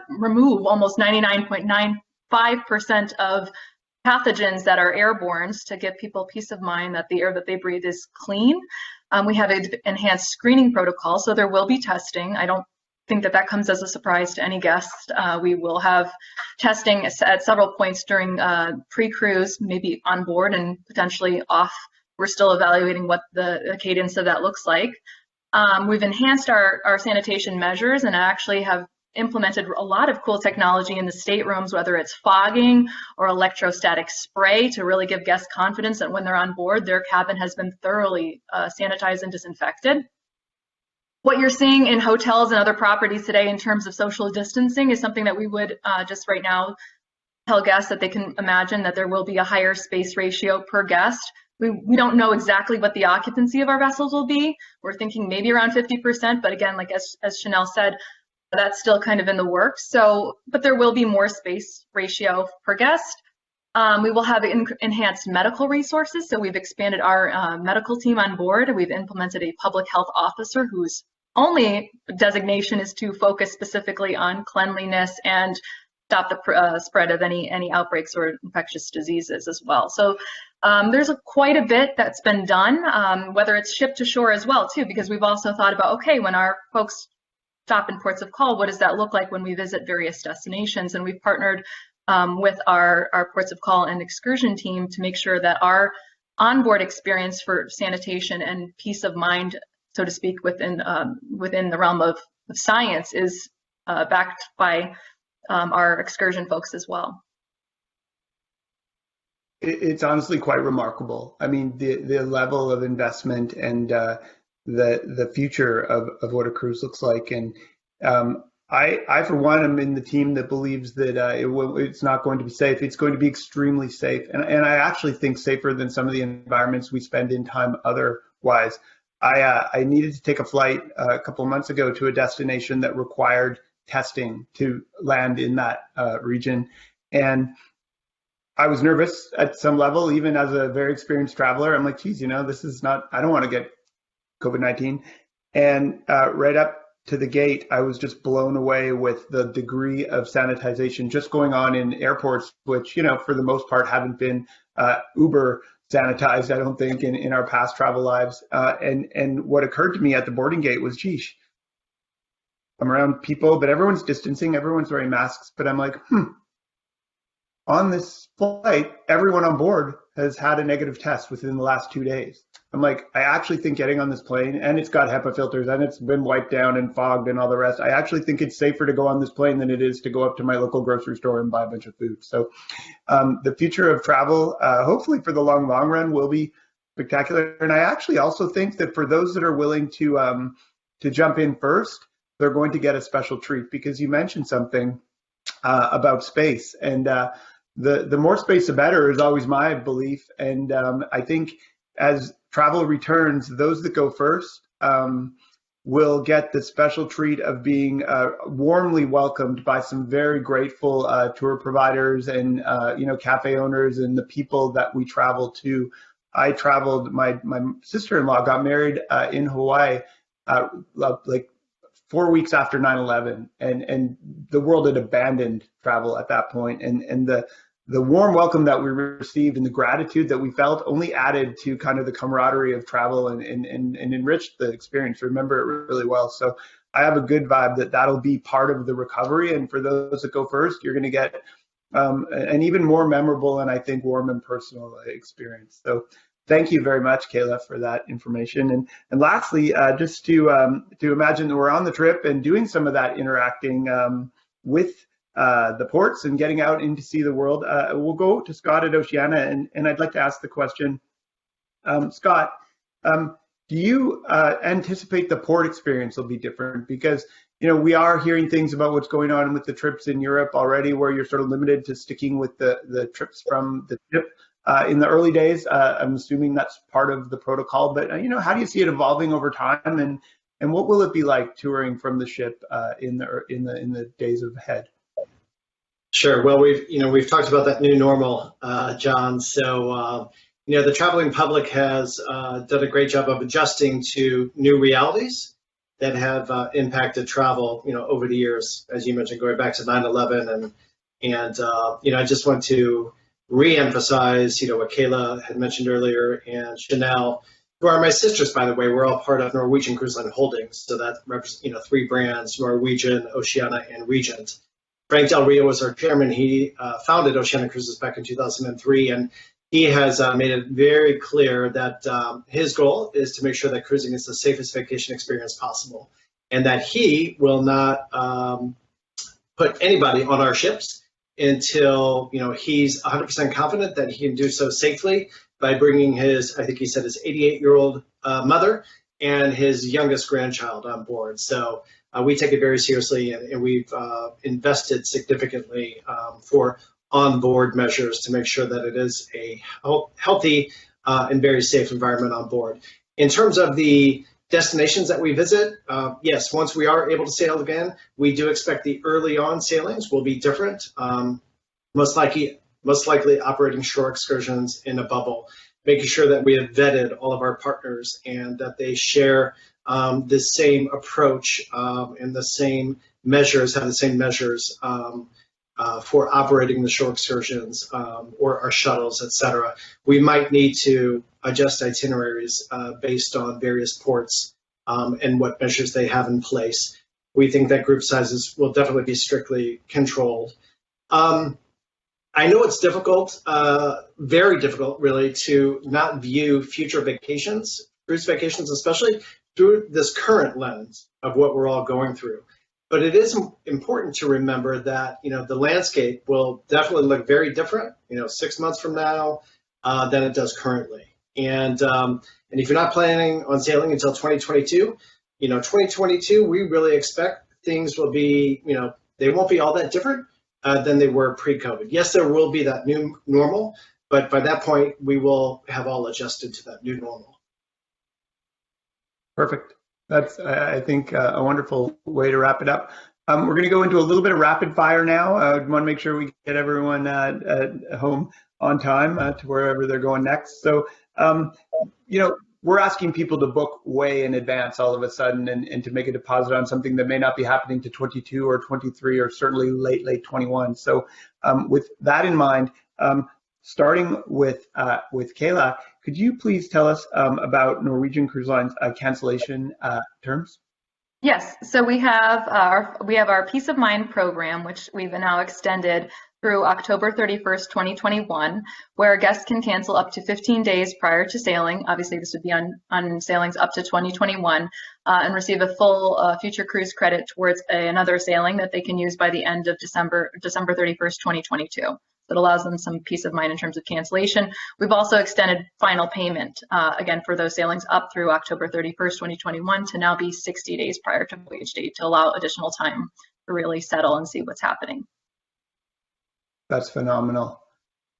remove almost 99.95% of pathogens that are airborne to give people peace of mind that the air that they breathe is clean. We have an enhanced screening protocol, so there will be testing. I don't think that comes as a surprise to any guest. We will have testing at several points during pre-cruise, maybe on board and potentially off. We're still evaluating what the cadence of that looks like. We've enhanced our sanitation measures and actually have implemented a lot of cool technology in the staterooms, whether it's fogging or electrostatic spray, to really give guests confidence that when they're on board, their cabin has been thoroughly sanitized and disinfected. What you're seeing in hotels and other properties today in terms of social distancing is something that we would just right now tell guests that they can imagine that there will be a higher space ratio per guest. We don't know exactly what the occupancy of our vessels will be. We're thinking maybe around 50%, but again, like as Chanel said, that's still kind of in the works. So, but there will be more space ratio per guest. We will have enhanced medical resources. So we've expanded our medical team on board. We've implemented a public health officer whose only designation is to focus specifically on cleanliness and stop the spread of any outbreaks or infectious diseases as well. So there's quite a bit that's been done, whether it's ship to shore as well too, because we've also thought about, okay, when our folks stop in ports of call, what does that look like when we visit various destinations? And we've partnered with our ports of call and excursion team to make sure that our onboard experience for sanitation and peace of mind, so to speak, within the realm of science is backed by our excursion folks as well. It's honestly quite remarkable. I mean, the level of investment and the future of what a cruise looks like. And I for one, am in the team that believes that it's not going to be safe. It's going to be extremely safe, and I actually think safer than some of the environments we spend in time otherwise. I needed to take a flight a couple of months ago to a destination that required testing to land in that region, and I was nervous at some level, even as a very experienced traveler. I'm like, geez, this is not. I don't want to get COVID-19, and right up to the gate, I was just blown away with the degree of sanitization just going on in airports, which, for the most part haven't been uber sanitized, I don't think, in our past travel lives. And what occurred to me at the boarding gate was, geez, I'm around people, but everyone's distancing, everyone's wearing masks, but I'm like, on this flight, everyone on board has had a negative test within the last 2 days. I'm like, I actually think getting on this plane, and it's got HEPA filters, and it's been wiped down and fogged and all the rest, I actually think it's safer to go on this plane than it is to go up to my local grocery store and buy a bunch of food. So the future of travel, hopefully for the long run, will be spectacular. And I actually also think that for those that are willing to jump in first, they're going to get a special treat, because you mentioned something about space, and the more space, the better is always my belief. And I think as travel returns, those that go first will get the special treat of being warmly welcomed by some very grateful tour providers and cafe owners and the people that we travel to. I traveled. My sister-in-law got married in Hawaii like 4 weeks after 9/11, and the world had abandoned travel at that point, and the warm welcome that we received and the gratitude that we felt only added to kind of the camaraderie of travel and enriched the experience. Remember it really well. So I have a good vibe that that'll be part of the recovery. And for those that go first, you're going to get an even more memorable and I think warm and personal experience. So thank you very much, Kayla, for that information. And lastly, just to imagine that we're on the trip and doing some of that interacting with the ports and getting out in to see the world. We'll go to Scott at Oceana, and I'd like to ask the question, Scott, do you anticipate the port experience will be different? Because we are hearing things about what's going on with the trips in Europe already, where you're sort of limited to sticking with the trips from the ship. In the early days, I'm assuming that's part of the protocol, but how do you see it evolving over time, and what will it be like touring from the ship in the days ahead? Sure. Well, we've talked about that new normal, John. So the traveling public has done a great job of adjusting to new realities that have impacted travel, over the years, as you mentioned, going back to 9/11, and I just want to re-emphasize, what Kayla had mentioned earlier, and Chanel, who are my sisters, by the way. We're all part of Norwegian Cruise Line Holdings, so that represents, 3 brands: Norwegian, Oceana, and Regent. Frank Del Rio was our chairman. He founded Oceana Cruises back in 2003, and he has made it very clear that his goal is to make sure that cruising is the safest vacation experience possible, and that he will not put anybody on our ships until he's 100% confident that he can do so safely by bringing his, I think he said, his 88-year-old mother and his youngest grandchild on board. So we take it very seriously, and we've invested significantly for on-board measures to make sure that it is a healthy and very safe environment on board. In terms of the destinations that we visit, yes, once we are able to sail again, we do expect the early on sailings will be different, most likely operating shore excursions in a bubble, making sure that we have vetted all of our partners and that they share the same approach and the same measures, have the same measures for operating the shore excursions or our shuttles, etc. We might need to adjust itineraries based on various ports and what measures they have in place. We think that group sizes will definitely be strictly controlled. I know it's difficult, very difficult really, to not view future vacations, cruise vacations especially, through this current lens of what we're all going through. But it is important to remember that, the landscape will definitely look very different, 6 months from now than it does currently. And if you're not planning on sailing until 2022, 2022, we really expect things will be, they won't be all that different than they were pre-COVID. Yes, there will be that new normal, but by that point, we will have all adjusted to that new normal. Perfect. That's, I think, a wonderful way to wrap it up. We're going to go into a little bit of rapid fire now. I want to make sure we get everyone at home on time to wherever they're going next. So, we're asking people to book way in advance all of a sudden and to make a deposit on something that may not be happening to 22 or 23 or certainly late 21. So with that in mind, starting with Kayla, could you please tell us about Norwegian Cruise Line's cancellation terms? Yes, so we have our Peace of Mind program, which we've now extended through October 31st, 2021, where guests can cancel up to 15 days prior to sailing. Obviously, this would be on sailings up to 2021, and receive a full future cruise credit towards another sailing that they can use by the end of December 31st, 2022. That allows them some peace of mind in terms of cancellation. We've also extended final payment, again, for those sailings up through October 31st, 2021 to now be 60 days prior to voyage date to allow additional time to really settle and see what's happening. That's phenomenal.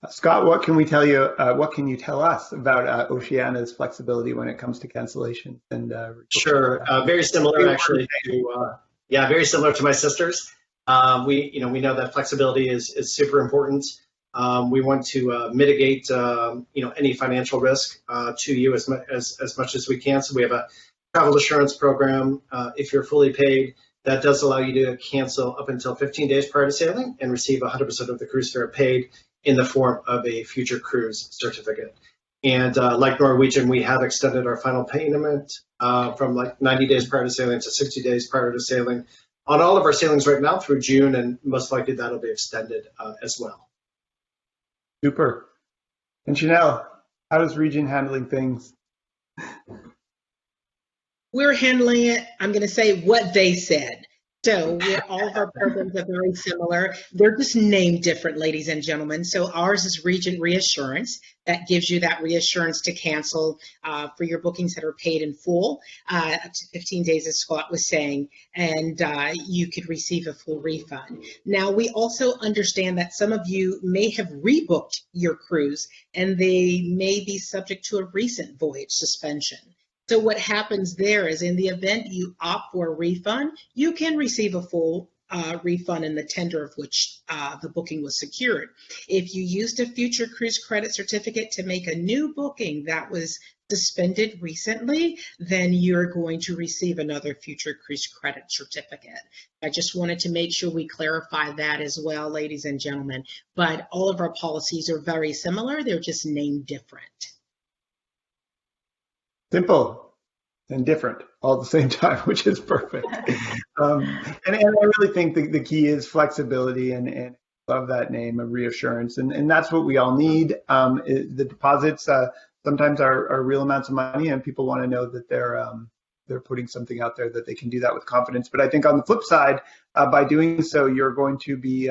Scott, what can we tell you? What can you tell us about Oceana's flexibility when it comes to cancellation? And sure, very similar actually to very similar to my sisters. We know that flexibility is super important. We want to mitigate any financial risk to you as much as we can. So we have a travel assurance program. If you're fully paid, that does allow you to cancel up until 15 days prior to sailing and receive 100% of the cruise fare paid in the form of a future cruise certificate. And like Norwegian, we have extended our final payment from like 90 days prior to sailing to 60 days prior to sailing on all of our sailings right now through June, and most likely that'll be extended as well. Super. And Chanel, how is Regent handling things? We're handling it, I'm going to say what they said. So all of our programs are very similar. They're just named different, ladies and gentlemen. So ours is Regent Reassurance. That gives you that reassurance to cancel for your bookings that are paid in full, up to 15 days, as Scott was saying, and you could receive a full refund. Now, we also understand that some of you may have rebooked your cruise, and they may be subject to a recent voyage suspension. So what happens there is, in the event you opt for a refund, you can receive a full refund in the tender of which the booking was secured. If you used a future cruise credit certificate to make a new booking that was suspended recently, then you're going to receive another future cruise credit certificate. I just wanted to make sure we clarify that as well, ladies and gentlemen. But all of our policies are very similar. They're just named different. Simple and different all at the same time, which is perfect. And I really think the key is flexibility, and love that name of reassurance. And that's what we all need. The deposits sometimes are real amounts of money, and people want to know that they're putting something out there that they can do that with confidence. But I think on the flip side, by doing so, you're going to be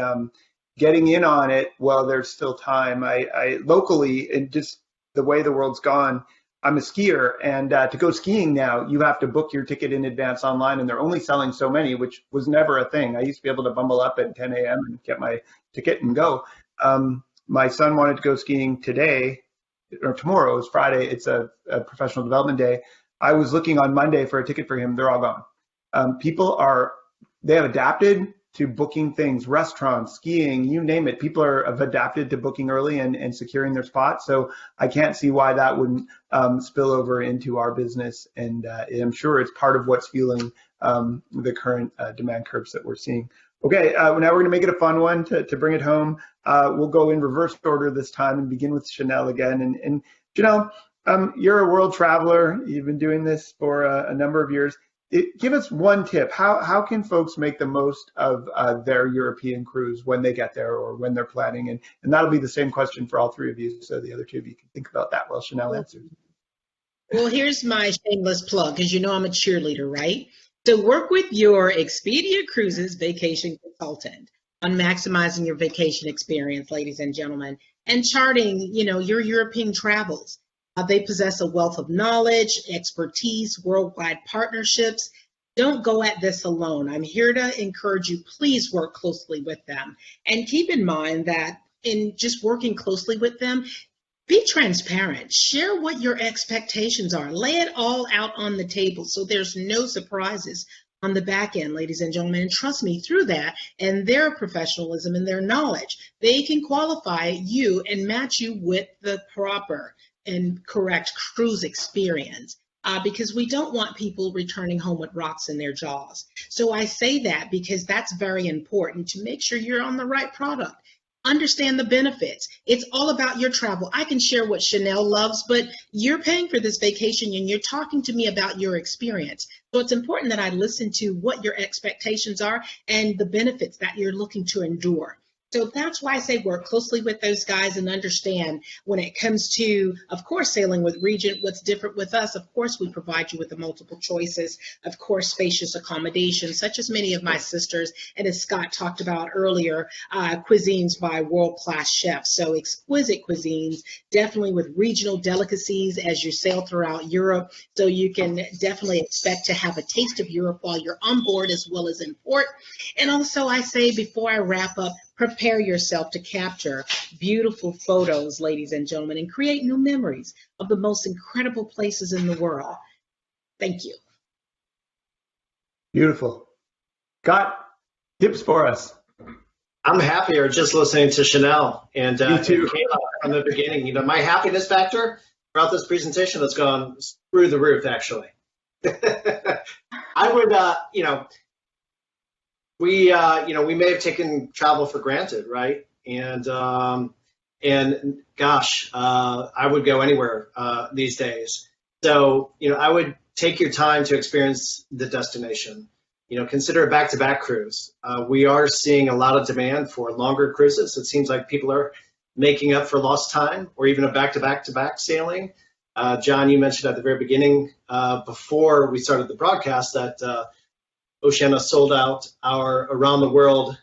getting in on it while there's still time. I locally, and just the way the world's gone, I'm a skier, and to go skiing now, you have to book your ticket in advance online, and they're only selling so many, which was never a thing. I used to be able to bumble up at 10 a.m. and get my ticket and go. My son wanted to go skiing today, or tomorrow is Friday. It's a professional development day. I was looking on Monday for a ticket for him. They're all gone. They have adapted to booking things, restaurants, skiing, you name it. People have adapted to booking early and securing their spot. So I can't see why that wouldn't spill over into our business. And I'm sure it's part of what's fueling the current demand curves that we're seeing. Okay, now we're going to make it a fun one to bring it home. We'll go in reverse order this time and begin with Chanel again. And Chanel, you're a world traveler. You've been doing this for a number of years. Give us one tip. How can folks make the most of their European cruise when they get there or when they're planning? And that'll be the same question for all three of you, so the other two of you can think about that while Chanel answers. Well, here's my shameless plug, because you know I'm a cheerleader, right? So work with your Expedia Cruises vacation consultant on maximizing your vacation experience, ladies and gentlemen, and charting, your European travels. They possess a wealth of knowledge, expertise, worldwide partnerships, Don't go at this alone. I'm here to encourage you. Please work closely with them. And keep in mind that in just working closely with them, be transparent. Share what your expectations are. Lay it all out on the table so there's no surprises on the back end, ladies and gentlemen. And trust me, through that and their professionalism and their knowledge, they can qualify you and match you with the proper and correct cruise experience. Because we don't want people returning home with rocks in their jaws. So I say that because that's very important to make sure you're on the right product. Understand the benefits. It's all about your travel. I can share what Chanel loves, but you're paying for this vacation and you're talking to me about your experience. So it's important that I listen to what your expectations are and the benefits that you're looking to endure. So that's why I say work closely with those guys and understand when it comes to, of course, sailing with Regent, what's different with us. Of course, we provide you with the multiple choices, of course, spacious accommodations, such as many of my sisters, and as Scott talked about earlier, cuisines by world-class chefs. So exquisite cuisines, definitely with regional delicacies as you sail throughout Europe. So you can definitely expect to have a taste of Europe while you're on board as well as in port. And also I say before I wrap up, prepare yourself to capture beautiful photos, ladies and gentlemen, and create new memories of the most incredible places in the world. Thank you. Beautiful. Scott, tips for us. I'm happier just listening to Chanel and Me too. Kayla from the beginning. You know, my happiness factor throughout this presentation has gone through the roof, actually. I would, we may have taken travel for granted, right? And gosh, I would go anywhere these days. So, I would take your time to experience the destination. Consider a back-to-back cruise. We are seeing a lot of demand for longer cruises. It seems like people are making up for lost time, or even a back-to-back-to-back sailing. John, you mentioned at the very beginning, before we started the broadcast, that Oceana sold out our around the world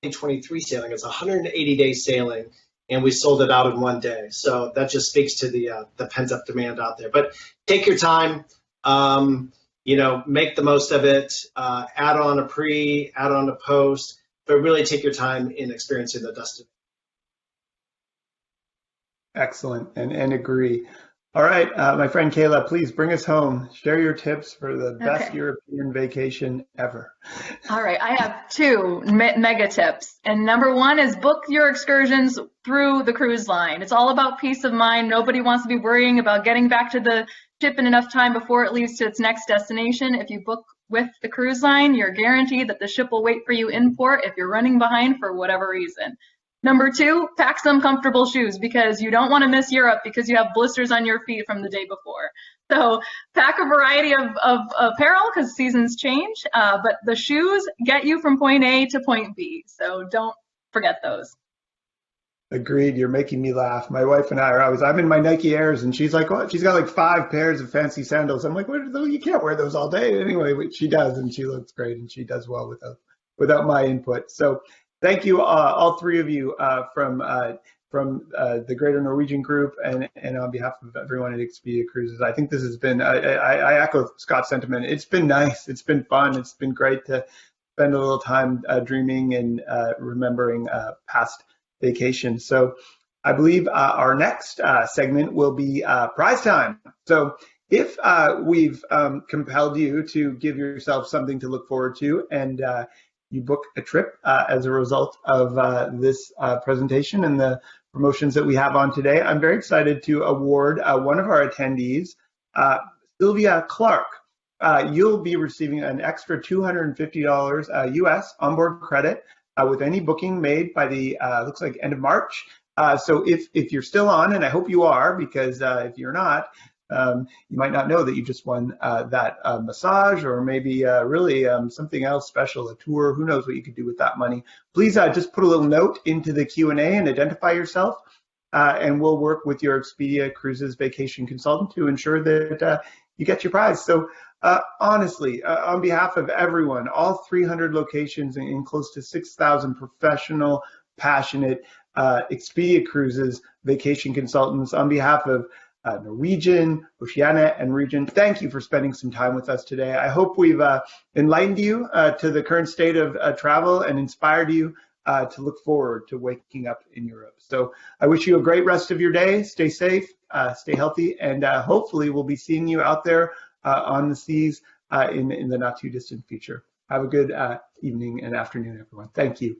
2023 sailing. It's 180-day sailing, and we sold it out in one day. So that just speaks to the pent-up demand out there. But take your time, make the most of it. Add on a pre, add on a post, but really take your time in experiencing the destination. Excellent, and agree. All right, my friend Kayla, please bring us home. Share your tips for the best European vacation ever. All right, I have two mega tips. And number one is book your excursions through the cruise line. It's all about peace of mind. Nobody wants to be worrying about getting back to the ship in enough time before it leaves to its next destination. If you book with the cruise line, you're guaranteed that the ship will wait for you in port if you're running behind for whatever reason. Number two, pack some comfortable shoes because you don't want to miss Europe because you have blisters on your feet from the day before. So pack a variety of apparel because seasons change, but the shoes get you from point A to point B. So don't forget those. Agreed. You're making me laugh. My wife and I are always, I'm in my Nike Airs and she's like, oh, she's got like 5 pairs of fancy sandals. I'm like, what are those? You can't wear those all day. Anyway, she does, and she looks great, and she does well without my input. So thank you, all three of you, from the Greater Norwegian Group and on behalf of everyone at Expedia Cruises. I think this has been, I echo Scott's sentiment. It's been nice. It's been fun. It's been great to spend a little time dreaming and remembering past vacations. So I believe our next segment will be prize time. So if we've compelled you to give yourself something to look forward to and you book a trip as a result of this presentation and the promotions that we have on today, I'm very excited to award one of our attendees, Sylvia Clark. You'll be receiving an extra $250 US onboard credit with any booking made by the looks like end of March. So if you're still on, and I hope you are, because if you're not, you might not know that you just won that massage, or maybe really something else special, a tour. Who knows what you could do with that money? Please just put a little note into the Q&A and identify yourself, and we'll work with your Expedia Cruises vacation consultant to ensure that you get your prize. So honestly, on behalf of everyone, all 300 locations and close to 6,000 professional, passionate Expedia Cruises vacation consultants, on behalf of Norwegian, Oceana, and Regent. Thank you for spending some time with us today. I hope we've enlightened you to the current state of travel and inspired you to look forward to waking up in Europe. So I wish you a great rest of your day. Stay safe, stay healthy, and hopefully we'll be seeing you out there on the seas in the not too distant future. Have a good evening and afternoon, everyone. Thank you.